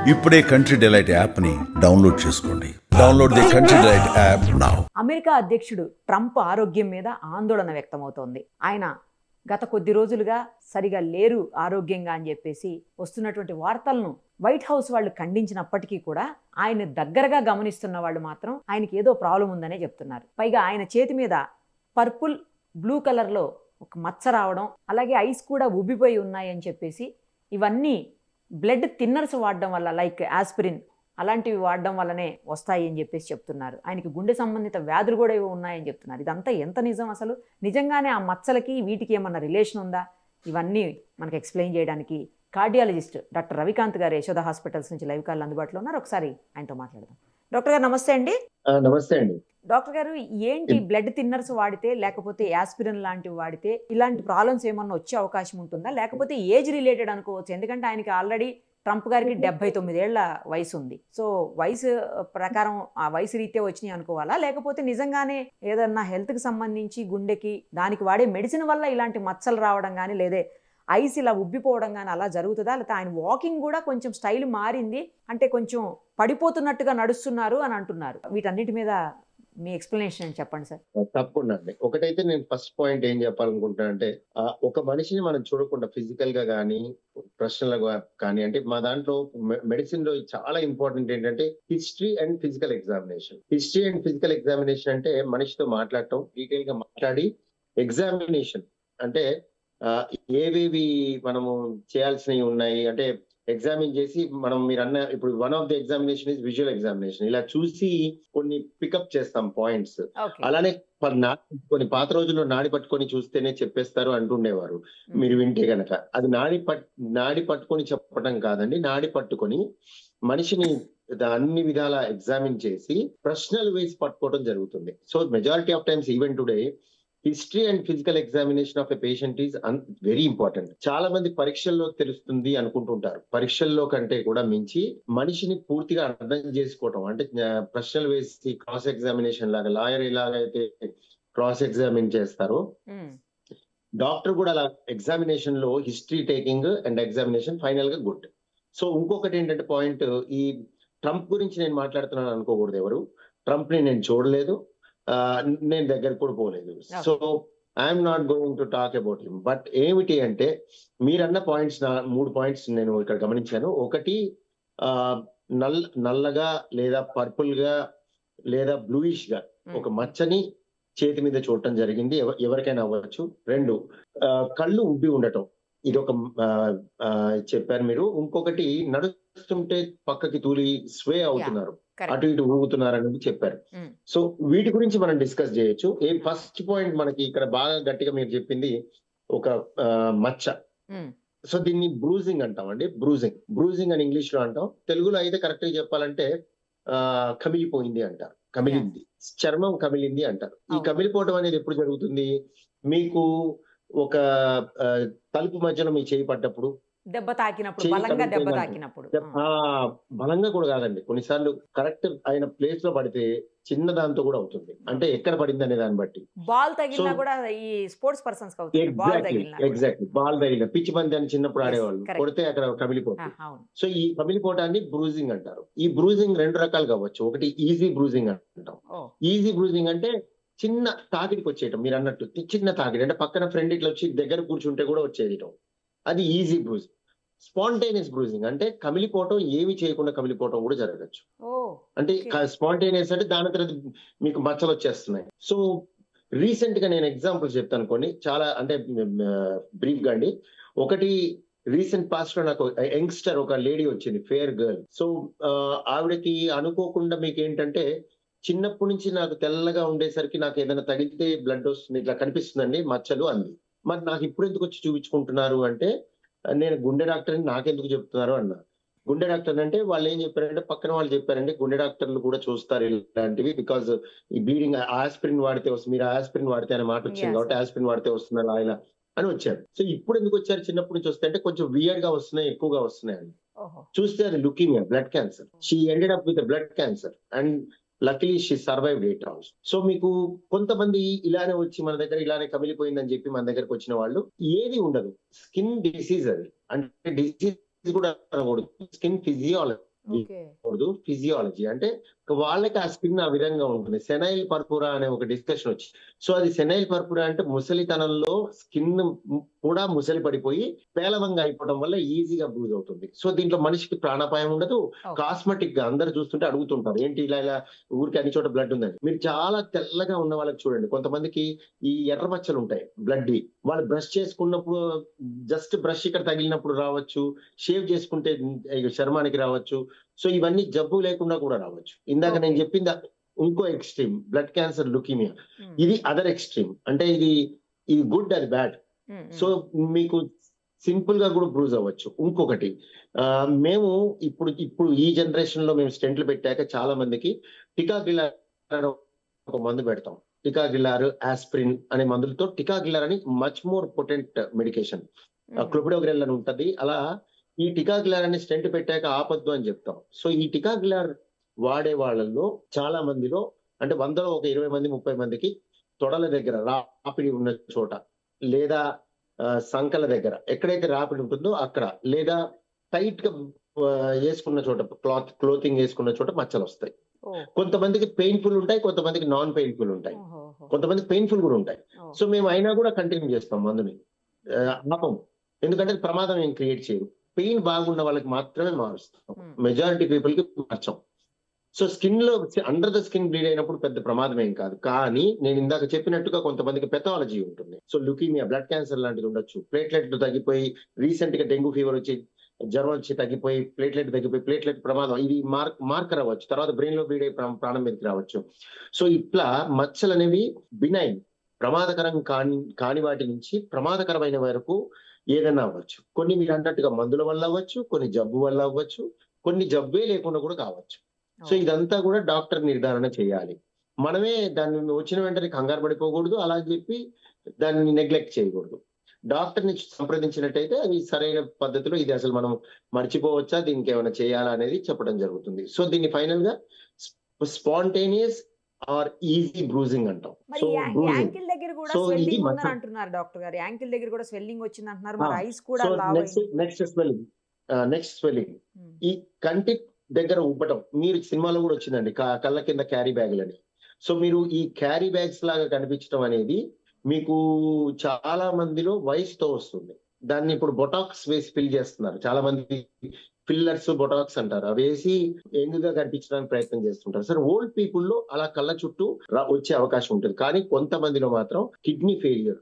ఇప్పుడే country delight app ని download చేసుకోండి. Download the country delight app now. America అధ్యక్షుడు ట్రంప్ ఆరోగ్యం మీద ఆందోళన వ్యక్తమవుతోంది. ఆయన గత కొద్ది రోజులుగా సరిగా లేరు ఆరోగ్యంగా అని చెప్పేసి వస్తున్నటువంటి వార్తలను వైట్ హౌస్ వాళ్ళు ఖండించినప్పటికీ కూడా ఆయన దగ్గరగా గమనిస్తున్న వాళ్ళు మాత్రం ఆయనకి ఏదో ప్రాబ్లం ఉందనే చెప్తున్నారు. పైగా ఆయన చేతి మీద పర్పుల్ బ్లూ కలర్లో ఒక మచ్చ రావడం, అలాగే ఐస్ కూడా ఉబ్బిపోయి ఉన్నాయని చెప్పేసి ఇవన్నీ బ్లడ్ థిన్నర్స్ వాడడం వల్ల, లైక్ ఆస్పిరిన్ అలాంటివి వాడడం వల్లనే వస్తాయి అని చెప్పేసి చెప్తున్నారు. ఆయనకి గుండె సంబంధిత వ్యాధులు కూడా ఇవి ఉన్నాయని చెప్తున్నారు. ఇదంతా ఎంత నిజం? అసలు నిజంగానే ఆ మచ్చలకి వీటికి ఏమన్నా రిలేషన్ ఉందా? ఇవన్నీ మనకు ఎక్స్ప్లెయిన్ చేయడానికి కార్డియాలజిస్ట్ డాక్టర్ రవికాంత్ గారు యశోద హాస్పిటల్స్ నుంచి లైవ్ కాల్ అందుబాటులో ఉన్నారు. ఒకసారి ఆయనతో మాట్లాడదాం. డాక్టర్ గారు నమస్తే అండి. నమస్తే అండి. డాక్టర్ గారు, ఏంటి బ్లడ్ థిన్నర్స్ వాడితే లేకపోతే యాస్పిరిన్ లాంటివి వాడితే ఇలాంటి ప్రాబ్లమ్స్ ఏమన్నా వచ్చే అవకాశం ఉంటుందా, లేకపోతే ఏజ్ రిలేటెడ్ అనుకోవచ్చు? ఎందుకంటే ఆయనకి ఆల్రెడీ ట్రంప్ గారికి 79 ఏళ్ల వయసు ఉంది. సో వయసు ప్రకారం ఆ వయసు రీత్యా వచ్చినాయి అనుకోవాలా, లేకపోతే నిజంగానే ఏదన్నా హెల్త్కి సంబంధించి గుండెకి దానికి వాడే మెడిసిన్ వల్ల ఇలాంటి మచ్చలు రావడం కానీ, లేదే ఐస్ ఇలా ఉబ్బిపోవడం కానీ అలా జరుగుతుందా? లేకపోతే ఆయన వాకింగ్ కూడా కొంచెం స్టైల్ మారింది, అంటే కొంచెం పడిపోతున్నట్టుగా నడుస్తున్నారు అని అంటున్నారు. వీటన్నిటి మీద మీ ఎక్స్ప్లెనేషన్ చెప్పండి సార్. తప్పకుండా అండి. ఒకటైతే నేను ఫస్ట్ పాయింట్ ఏం చెప్పాలనుకుంటున్నానంటే, ఒక మనిషిని మనం చూడకుండా ఫిజికల్ గా కానీ పర్సనల్ గా కానీ, అంటే మా దాంట్లో మెడిసిన్ లో చాలా ఇంపార్టెంట్ ఏంటంటే history and physical examination. History and physical examination అంటే మనిషితో మాట్లాడటం, డీటెయిల్ గా మాట్లాడి ఎగ్జామినేషన్ అంటే ఏవేవి మనము చేయాల్సినవి ఉన్నాయి అంటే ఎగ్జామిన్ చేసి మనం మీరు అన్న ఇప్పుడు one of the examination is visual examination. ఇలా చూసి కొన్ని పికప్ చేస్తాం పాయింట్స్. అలానే కొన్ని పాత రోజుల్లో నాడి పట్టుకొని చూస్తేనే చెప్పేస్తారు అంటుండేవారు. మీరు వింటే గనక అది నాడి పట్టుకొని చెప్పడం కాదండి, నాడి పట్టుకొని మనిషిని అన్ని విధాల ఎగ్జామిన్ చేసి ప్రశ్నలు వేసి పట్టుకోవడం జరుగుతుంది. So majority of times even today history and physical examination of a patient is very important. చాలా మంది పరీక్షల్లో తెలుస్తుంది అనుకుంటుంటారు. పరీక్షల్లో కంటే కూడా మించి మనిషిని పూర్తిగా అర్థం చేసుకోవటం, అంటే ప్రశ్నలు వేసి క్రాస్ ఎగ్జామినేషన్ లాగా లాయర్ ఎలాగైతే క్రాస్ ఎగ్జామిన్ చేస్తారో డాక్టర్ కూడా అలా ఎగ్జామినేషన్ లో history taking and examination final గా గుడ్. సో ఇంకొకటి ఏంటంటే పాయింట్, ఈ ట్రంప్ గురించి నేను మాట్లాడుతున్నాను అనుకోకూడదు. ఎవరు ట్రంప్ ని నేను చూడలేదు, నేను దగ్గర కూడా పోలేదు. So I'm not going to talk about him. But ఏమిటి అంటే మీరన్న పాయింట్స్, 3 పాయింట్స్ నేను ఇక్కడ గమనించాను. ఒకటి, నల్లగా లేదా పర్పుల్ గా లేదా బ్లూయిష్ గా ఒక మచ్చని చేతి మీద చూడటం జరిగింది, ఎవరికైనా అవ్వచ్చు. 2, కళ్ళు ఉబ్బి ఉండటం, ఇది ఒక చెప్పారు మీరు. ఇంకొకటి, నడుస్తుంటే పక్కకి తూలి స్వే అవుతున్నారు, అటు ఇటు ఊగుతున్నారు అనేది చెప్పారు. సో వీటి గురించి మనం డిస్కస్ చేయొచ్చు. ఫస్ట్ పాయింట్ మనకి ఇక్కడ బాగా గట్టిగా మీరు చెప్పింది ఒక మచ్చ. సో దీన్ని బ్రూజింగ్ అంటాం అండి. బ్రూజింగ్ అని ఇంగ్లీష్ లో అంటాం. తెలుగులో అయితే కరెక్ట్ గా చెప్పాలంటే కమిలిపోయింది అంటారు. కమిలింది, చర్మం కమిలింది అంటారు. ఈ కమిలిపోవడం అనేది ఎప్పుడు జరుగుతుంది? మీకు ఒక తలుపు మధ్యన మీ చేయి పడ్డప్పుడు, దెబ్బ తాకినప్పుడు, బలంగా దెబ్బ తాకినప్పుడు. బలంగా కూడా కాదండి, కొన్నిసార్లు కరెక్ట్ అయిన ప్లేస్ లో పడితే చిన్న దాంతో కూడా అవుతుంది. అంటే ఎక్కడ పడింది అనే దాన్ని బట్టి. బాల్ తగిలినా కూడా ఈ స్పోర్ట్స్ పర్సన్స్ ఎగ్జాక్ట్లీ బాల్ తగిలిన, పిచ్చి బంతి అని చిన్నప్పుడు ఆడేవాళ్ళు, కొడితే అక్కడ కమిలిపోతుంది. సో ఈ కమిలిపోవటాన్ని బ్రూజింగ్ అంటారు. ఈ బ్రూజింగ్ 2 రకాలు కావచ్చు. ఒకటి ఈజీ బ్రూజింగ్ అంటాం. ఈజీ బ్రూజింగ్ అంటే చిన్న తాకిడికి వచ్చేయటం, మీరు అన్నట్టు చిన్న తాకిడి, అంటే పక్కన ఫ్రెండ్ ఇట్లా వచ్చి దగ్గర కూర్చుంటే కూడా వచ్చేయటం, అది ఈజీ బ్రూజింగ్. స్పాంటేనియస్ బ్రూజింగ్ అంటే కమిలిపోవటం, ఏమి చేయకుండా కమిలిపోవటం కూడా జరగచ్చు. అంటే స్పాంటేనియస్ అంటే దాని తర్వాత మీకు మచ్చలు వచ్చేస్తున్నాయి. సో రీసెంట్ గా నేను ఎగ్జాంపుల్స్ చెప్తాను కొన్ని, చాలా అంటే బ్రీఫ్ గా అండి. ఒకటి, రీసెంట్ పాస్ట్ లో నాకు యంగ్స్టర్ ఒక లేడీ వచ్చింది, ఫేర్ గర్ల్. సో ఆవిడకి అనుకోకుండా మీకు ఏంటంటే చిన్నప్పటి నుంచి నాకు తెల్లగా ఉండేసరికి నాకు ఏదైనా తగిలితే బ్లడ్ వస్తుంది, ఇట్లా కనిపిస్తుందండి మచ్చలు అంది. మరి నాకు ఇప్పుడు ఎందుకు వచ్చి చూపించుకుంటున్నారు అంటే, నేను గుండె డాక్టర్ని, నాకెందుకు చెప్తున్నారు అన్నా. గుండె డాక్టర్ అంటే వాళ్ళు ఏం చెప్పారంటే, పక్కన వాళ్ళు చెప్పారండి గుండె డాక్టర్లు కూడా చూస్తారు ఇలాంటివి, బికాజ్ ఈ బ్లీడింగ్ ఆస్పిరిన్ వాడితే వస్తుంది, మీరు ఆస్పిరిన్ వాడితే అనే మాట వచ్చింది కాబట్టి ఆస్పిరిన్ వాడితే వస్తున్నారు ఆయన అని వచ్చారు. సో ఇప్పుడు ఎందుకు వచ్చారు చిన్నప్పటి నుంచి వస్తే అంటే, కొంచెం వియర్డ్ గా వస్తున్నాయి, ఎక్కువగా వస్తున్నాయండి. చూస్తే అది looking blood cancer. She ended up with blood cancer and luckily she survived 8 hours. So మీకు కొంతమంది ఇలానే వచ్చి మన దగ్గర ఇలానే కమిలిపోయిందని చెప్పి మన దగ్గరకు వచ్చిన వాళ్ళు, ఏది ఉండదు, స్కిన్ డిసీజ్ అది. అంటే డిసీజ్ కూడా అనకూడదు, స్కిన్ ఫిజియాలజీ. ఓకే. ఫిజియాలజీ అంటే వాళ్ళకి ఆ స్కిన్ ఆ విధంగా ఉంటుంది. సెనైల్ పర్పురా అనే ఒక డిస్కషన్ వచ్చింది. సో అది సెనైల్ పర్పురా అంటే ముసలితనంలో స్కిన్ కూడా ముసలి పడిపోయి పేలవంగా అయిపోవడం వల్ల ఈజీగా బ్రూజ్ అవుతుంది. సో దీంట్లో మనిషికి ప్రాణాపాయం ఉండదు. ఓకే. కాస్మెటిక్ గా అందరు చూస్తుంటే అడుగుతుంటారు, ఏంటి ఇలా ఊరికి అన్ని చోట బ్లడ్ ఉందని. మీరు చాలా తెల్లగా ఉన్న వాళ్ళకి చూడండి, కొంతమందికి ఈ ఎర్ర మచ్చలు ఉంటాయి బ్లడ్. వాళ్ళు బ్రష్ చేసుకున్నప్పుడు జస్ట్ బ్రష్ ఇక్కడ తగిలినప్పుడు రావచ్చు, షేవ్ చేసుకుంటే చర్మానికి రావచ్చు. సో ఇవన్నీ జబ్బు లేకుండా కూడా రావచ్చు. ఇందాక నేను ఓకే. చెప్పింది ఇంకో ఎక్స్ట్రీమ్ బ్లడ్ క్యాన్సర్, లుకీమియా. ఉమ్, ఇది అదర్ ఎక్స్ట్రీమ్. అంటే ఇది గుడ్, అది బ్యాడ్. ఉమ్, సో మీకు సింపుల్ గా కూడా బ్రూజ్ అవ్వచ్చు. ఇంకొకటి, మేము ఇప్పుడు ఈ జనరేషన్ లో మేము స్టెంట్లు పెట్టాక చాలా మందికి టికాగ్రిలార్ అనే ఒక మందు పెడతాం. టికాగ్రిలార్, ఆస్పిరిన్ అనే మందులతో, టికాగ్రిలార్ అని మచ్ మోర్ పొటెంట్ మెడికేషన్, ఉమ్, క్లోపిడోగ్రెల్ అని ఉంటది. అలా ఈ టికాగ్రిలార్ అని స్టెంట్ పెట్టాక ఆపద్దు అని చెప్తాం. సో ఈ టికాగ్రిలార్ వాడే వాళ్ళల్లో చాలా మందిలో, అంటే 100లో ఒక 20 మంది 30 మందికి తొడల దగ్గర రాపిడి ఉన్న చోట, లేదా సంకల దగ్గర ఎక్కడైతే రాపిడి ఉంటుందో అక్కడ, లేదా టైట్ గా వేసుకున్న చోట, క్లోతింగ్ వేసుకున్న చోట మచ్చలు వస్తాయి. ఓ, కొంతమందికి పెయిన్ఫుల్ ఉంటాయి, కొంతమందికి నాన్ పెయిన్ఫుల్ ఉంటాయి, ఓహో, ఓహో. కొంతమందికి పెయిన్ఫుల్ కూడా ఉంటాయి. ఓ, సో మేము అయినా కూడా కంటిన్యూ చేస్తాం మందుని, ఆపం. ఎందుకంటే అది ప్రమాదం ఏం క్రియేట్ చేయదు. పెయిన్ బాగున్న వాళ్ళకి మాత్రమే మారుస్తాం, ఉమ్, మెజారిటీ పీపుల్ కి మార్చాం. సో స్కిన్ లో అండర్ ద స్కిన్ బ్లీడ్ అయినప్పుడు పెద్ద ప్రమాదం ఏం కాదు. కానీ నేను ఇందాక చెప్పినట్టుగా కొంతమందికి పెథాలజీ ఉంటుంది. సో లుకీమియా, బ్లడ్ క్యాన్సర్ లాంటిది ఉండొచ్చు. ప్లేట్లెట్ తగ్గిపోయి, రీసెంట్ గా డెంగ్యూ ఫీవర్ వచ్చి, జ్వరం వచ్చి తగ్గిపోయి, ప్లేట్లెట్ తగ్గిపోయి, ప్లేట్లెట్ ప్రమాదం, ఇది మార్కర్ అవ్వచ్చు. తర్వాత బ్రెయిన్ లో బ్లీడ్ అయి ప్రాణం మీదకి రావచ్చు. సో ఇట్లా మచ్చలు అనేవి బినైన్, ప్రమాదకరం కాని వాటి నుంచి ప్రమాదకరమైన వరకు ఏదైనా అవ్వచ్చు. కొన్ని మీరు అన్నట్టుగా మందుల వల్ల అవ్వచ్చు, కొన్ని జబ్బు వల్ల అవ్వచ్చు, కొన్ని జబ్బే లేకుండా కూడా కావచ్చు. సో ఇదంతా కూడా డాక్టర్ నిర్ధారణ చేయాలి. మనమే దాన్ని వచ్చిన వెంటనే కంగారు పడిపోకూడదు, అలా చెప్పి దాన్ని నెగ్లెక్ట్ చేయకూడదు. డాక్టర్ ని సంప్రదించినట్టయితే అది సరైన పద్ధతిలో, ఇది అసలు మనం మర్చిపోవచ్చా, దీనికి ఏమైనా చేయాలా అనేది చెప్పడం జరుగుతుంది. సో దీన్ని ఫైనల్ గా స్పాంటేనియస్ ఆర్ ఈజీ బ్రూజింగ్ అంటాం. మరి సో బ్రూజింగ్, యాంకిల్ దగ్గర కూడా సో ఇది స్వెల్లింగ్ ఉందని మచ్చ. అంటున్నారు డాక్టర్ గారు. యాంకిల్ దగ్గర కూడా స్వెల్లింగ్ వచ్చింది అంటున్నారు. మరి ఐస్ కూడా సో లావ్ నెక్స్ట్ స్వెల్లింగ్, ఈ కంటి దగ్గర ఉబ్బటం. మీరు సినిమాలో కూడా వచ్చిందండి, కళ్ళ కింద క్యారీ బ్యాగులని. సో మీరు ఈ క్యారీ బ్యాగ్స్ లాగా కనిపించడం అనేది మీకు చాలా మందిలో వయసుతో వస్తుంది. దాన్ని ఇప్పుడు బొటాక్స్ వేసి ఫిల్ చేస్తున్నారు చాలా మంది. ఫిల్లర్స్, బొటాక్స్ అంటారు. అవి వేసి యంగ్గా కనిపించడానికి ప్రయత్నం చేస్తుంటారు. సరే, ఓల్డ్ పీపుల్ లో అలా కళ్ళ చుట్టూ వచ్చే అవకాశం ఉంటుంది. కానీ కొంతమందిలో మాత్రం కిడ్నీ ఫెయిలియర్,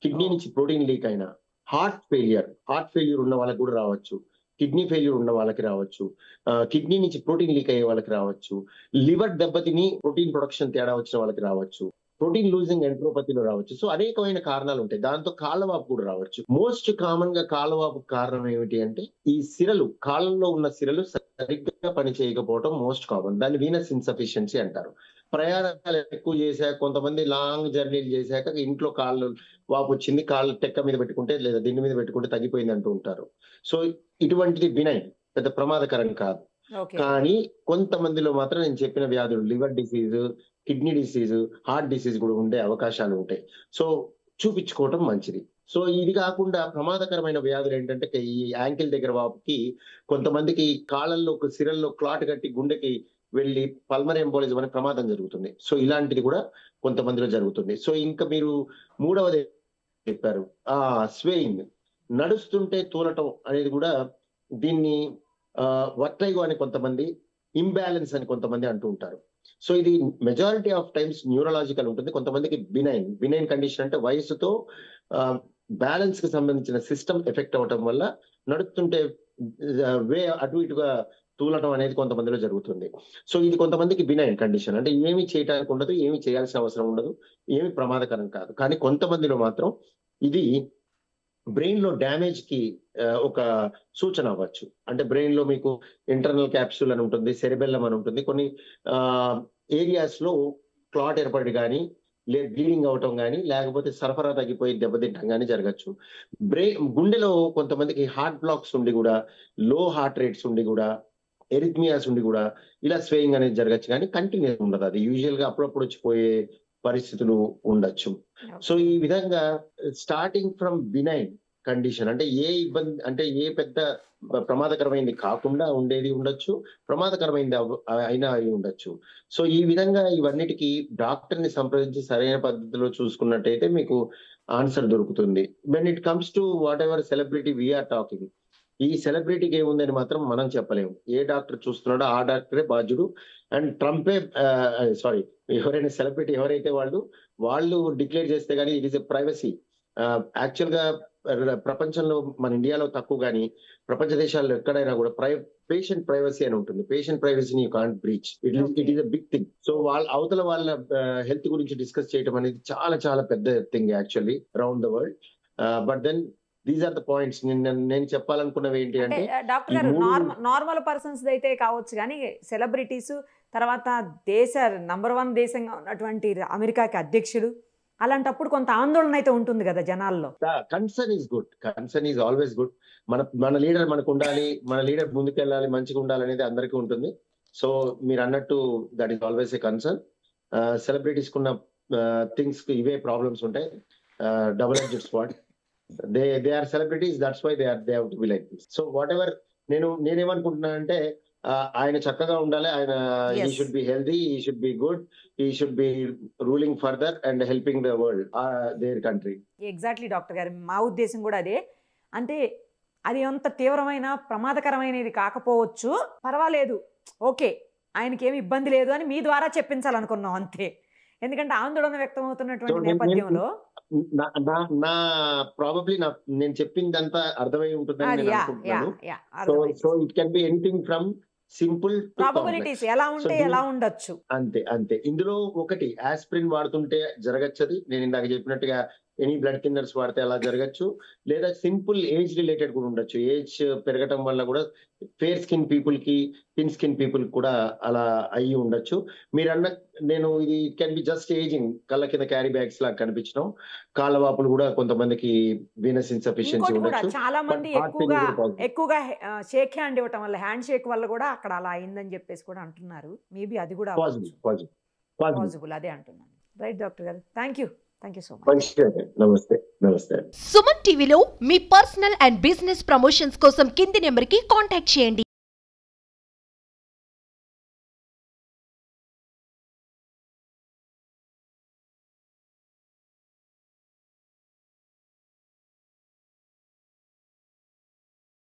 కిడ్నీ నుంచి ప్రోటీన్ లీక్ అయినా, హార్ట్ ఫెయిల్యూర్ ఉన్న వాళ్ళకి కూడా రావచ్చు, కిడ్నీ ఫెయిల్యూర్ ఉన్న వాళ్ళకి రావచ్చు, కిడ్నీ నుంచి ప్రోటీన్ లీక్ అయ్యే వాళ్ళకి రావచ్చు, లివర్ దెబ్బతిని ప్రోటీన్ ప్రొడక్షన్ తేడా వచ్చిన వాళ్ళకి రావచ్చు, ప్రోటీన్ లూజింగ్ ఎంట్రోపతిలో రావచ్చు. సో అనేకమైన కారణాలు ఉంటాయి. దాంతో కాళ్ళవాపు కూడా రావచ్చు. మోస్ట్ కామన్ గా కాళ్ళవాపు కారణం ఏమిటి అంటే, ఈ సిరలు, కాళ్ళలో ఉన్న సిరలు సరిగ్గా పని చేయకపోవడం మోస్ట్ కామన్. దాన్ని వీనస్ ఇన్సఫిషియన్సీ అంటారు. ప్రయాణాలు ఎక్కువ చేశాక, కొంతమంది లాంగ్ జర్నీలు చేశాక ఇంట్లో కాళ్ళు వాపు వచ్చింది, కాళ్ళు టెక్క మీద పెట్టుకుంటే లేదా దిండు మీద పెట్టుకుంటే తగ్గిపోయింది అంటూ ఉంటారు. సో ఇటువంటిది బినైన్, పెద్ద ప్రమాదకరం కాదు. కానీ కొంతమందిలో మాత్రం నేను చెప్పిన వ్యాధులు, liver disease, kidney disease, heart disease కూడా ఉండే అవకాశాలు ఉంటాయి. సో చూపించుకోవటం మంచిది. సో ఇది కాకుండా ప్రమాదకరమైన వ్యాధులు ఏంటంటే, ఈ యాంకిల్ దగ్గర వాపుకి కొంతమందికి కాళ్ళల్లో సిరల్లో క్లాట్ కట్టి గుండెకి వెళ్ళి పల్మరీ ఎంబోలిజం అనే ప్రమాదం జరుగుతుంది. సో ఇలాంటిది కూడా కొంతమందిలో జరుగుతుంది. సో ఇంకా మీరు మూడవది చెప్పారు, స్వేయింగ్, నడుస్తుంటే తూలటం అనేది కూడా, దీన్ని వర్టైగో అని కొంతమంది, ఇంబ్యాలెన్స్ అని కొంతమంది అంటూ ఉంటారు. సో ఇది మెజారిటీ ఆఫ్ టైమ్స్ న్యూరలాజికల్ ఉంటుంది. కొంతమందికి బినైన్ కండిషన్ అంటే వయసుతో బ్యాలెన్స్ కి సంబంధించిన సిస్టమ్ ఎఫెక్ట్ అవ్వటం వల్ల నడుస్తుంటే అటు ఇటుగా తూలటం అనేది కొంతమందిలో జరుగుతుంది. సో ఇది కొంతమందికి బినైన్ కండిషన్, అంటే ఏమి చేయడానికి ఉండదు, ఏమి చేయాల్సిన అవసరం ఉండదు, ఏమి ప్రమాదకరం కాదు. కానీ కొంతమందిలో మాత్రం ఇది బ్రెయిన్ లో డ్యామేజ్ కి ఒక సూచన అవ్వచ్చు. అంటే బ్రెయిన్ లో మీకు ఇంటర్నల్ క్యాప్సూల్ అని ఉంటుంది, సెరిబెల్లం అని ఉంటుంది. కొన్ని ఏరియాస్ లో క్లాట్ ఏర్పడి కానీ, బ్లీడింగ్ అవటం కానీ, లేకపోతే సరఫరా తగ్గిపోయి దెబ్బతింటం కానీ జరగచ్చు. గుండెలో కొంతమందికి హార్ట్ బ్లాక్స్ ఉండి కూడా, లో హార్ట్ రేట్స్ ఉండి కూడా, ఎరిథ్మియాస్ ఉండి కూడా ఇలా స్వేయింగ్ అనేది జరగచ్చు. కానీ కంటిన్యూస్ ఉండదు, అది యూజువల్ గా అప్పుడప్పుడు వచ్చిపోయే పరిస్థితులు ఉండొచ్చు. సో ఈ విధంగా స్టార్టింగ్ ఫ్రమ్ బినైన్ కండిషన్, అంటే ఏ ఇబ్బంది, అంటే ఏ పెద్ద ప్రమాదకరమైంది కాకుండా ఉండేది ఉండొచ్చు, ప్రమాదకరమైంది అయినా అయి ఉండొచ్చు. సో ఈ విధంగా ఇవన్నిటికీ డాక్టర్ ని సంప్రదించి సరైన పద్ధతిలో చూసుకున్నట్టయితే మీకు ఆన్సర్ దొరుకుతుంది. When it comes to whatever celebrity we're talking, ఈ సెలబ్రిటీకి ఏముందని మాత్రం మనం చెప్పలేము. ఏ డాక్టర్ చూస్తున్నాడో ఆ డాక్టరే బాధ్యుడు. అండ్ ట్రంపే సారీ, ఎవరైనా సెలబ్రిటీ ఎవరైతే వాళ్ళు డిక్లేర్ చేస్తే గానీ it is a privacy. Actual గా ప్రపంచంలో మన ఇండియాలో తక్కువ కానీ ప్రపంచ దేశాల్లో ఎక్కడైనా కూడా పేషెంట్ ప్రైవసీ అని ఉంటుంది. పేషెంట్ ప్రైవసీని you can't breach. It is a big thing. So అవతల వాళ్ళ హెల్త్ గురించి డిస్కస్ చేయడం అనేది చాలా చాలా పెద్ద thing actually around the world. But then these are the points. నేను చెప్పాలనుకున్నవి ఏంటి అంటే, డాక్టర్ గారు నార్మల్ పర్సన్స్ అయితే కావచ్చు కానీ సెలబ్రిటీస్, తర్వాత నంబర్ 1 దేశంగా ఉన్నటువంటి అమెరికాకి అధ్యక్షుడు, అలాంటప్పుడు కొంత ఆందోళన అయితే ఉంటుంది కదా జనాల్లో. Concern is good, concern is always good. మన లీడర్ మనకు ఉండాలి, మన లీడర్ ముందుకెళ్ళాలి, మంచిగా ఉండాలి అనేది అందరికీ ఉంటుంది. సో మీరు అన్నట్టు that is always a concern. Celebrities కున్న థింగ్స్ కి ఇవే ప్రాబ్లమ్స్ ఉంటాయి. Double edged sword. they are celebrities, that's why they have to be like this. So whatever నేనేమనుకుంటున్నా అంటే ఆయన చక్కగా ఉండాలి, ఆయన he should be healthy, he should be good, he should be ruling further and helping the world, their country. Exactly doctor గారు, మా ఉద్దేశం కూడా అదే. అంటే అది అంత తీవ్రమైన ప్రమాదకరమైనది కాకపోవచ్చు, పర్వాలేదు, ఓకే, ఆయనకి ఏమి ఇబ్బంది లేదు అని మీ ద్వారా చెప్పించాలనుకున్నాం అంతే. ఎందుకంటే ఆందోళన వ్యక్తం అవుతున్నటువంటి నేపథ్యంలో ప్రాబబ్లీ నేను చెప్పిందంతా అర్థమై ఉంటుందని నేను అనుకుంటున్నాను. So it can be anything from simple probabilities ఎలా ఉంటే ఎలా ఉండొచ్చు. అంతే. ఇందులో ఒకటి ఆస్పిరిన్ వాడుతుంటే జరగచ్చది, నేను ఇందాక చెప్పినట్టుగా ఎనీ బ్లడ్ థిన్నర్స్ వాడితే అలా జరగచ్చు, లేదా సింపుల్ ఏజ్ రిలేటెడ్ కూడా ఉండొచ్చు. ఏజ్ పెరగటం వల్ల కూడా ఫేర్ స్కిన్ పీపుల్ కి, థిన్ స్కిన్ పీపుల్ కూడా అలా అయ్యి ఉండొచ్చు. నేను ఇది కెన్ బి జస్ట్ ఏజింగ్, కళ్ళ కింద క్యారీ బ్యాగ్స్ లాగా కనిపించడం, కాళ్ళవాపులు కూడా కొంతమందికి వీనస్ ఇన్సఫిషియన్సీ ఉండొచ్చు. చాలా మంది ఎక్కువగా షేక్ హ్యాండ్ ఇవ్వటం వల్ల, హ్యాండ్ షేక్ వల్ల కూడా అక్కడ అలా అయిందని చెప్పేసి కూడా అంటున్నారు. మేబీ అది కూడా పాసిబుల్, అదే అంటున్నాను. రైట్ డాక్టర్ గారు, థ్యాంక్ యూ సో మచ్. నమస్తే. సుమన్ టీవీలో మీ పర్సనల్ అండ్ బిజినెస్ ప్రమోషన్స్ కోసం కింది నెంబర్కి కాంటాక్ట్ చేయండి.